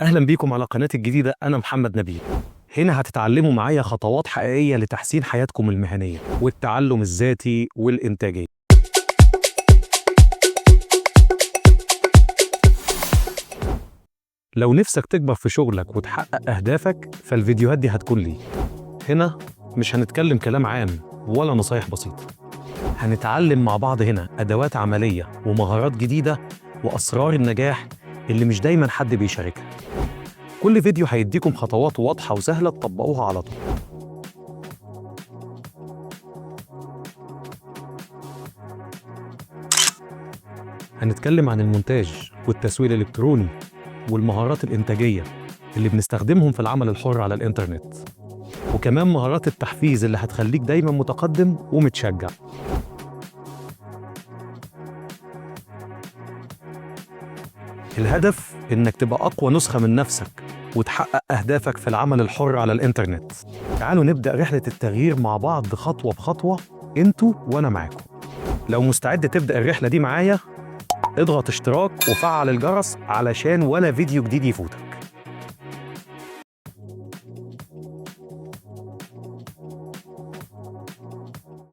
أهلا بيكم على قناتي الجديدة. أنا محمد نبيل. هنا هتتعلموا معايا خطوات حقيقية لتحسين حياتكم المهنية والتعلم الذاتي والإنتاجية. لو نفسك تكبر في شغلك وتحقق أهدافك فالفيديوهات دي هتكون ليك. هنا مش هنتكلم كلام عام ولا نصايح بسيطة، هنتعلم مع بعض هنا أدوات عملية ومهارات جديدة وأسرار النجاح اللي مش دايما حد بيشاركها. كل فيديو هيديكم خطوات واضحة وسهلة تطبقوها على طول. هنتكلم عن المونتاج والتسويق الإلكتروني والمهارات الإنتاجية اللي بنستخدمهم في العمل الحر على الإنترنت، وكمان مهارات التحفيز اللي هتخليك دايما متقدم ومتشجع. الهدف إنك تبقى أقوى نسخة من نفسك وتحقق أهدافك في العمل الحر على الإنترنت. تعالوا نبدأ رحلة التغيير مع بعض خطوة بخطوة، انتوا وأنا معاكم. لو مستعد تبدأ الرحلة دي معايا، اضغط اشتراك وفعل الجرس علشان ولا فيديو جديد يفوتك.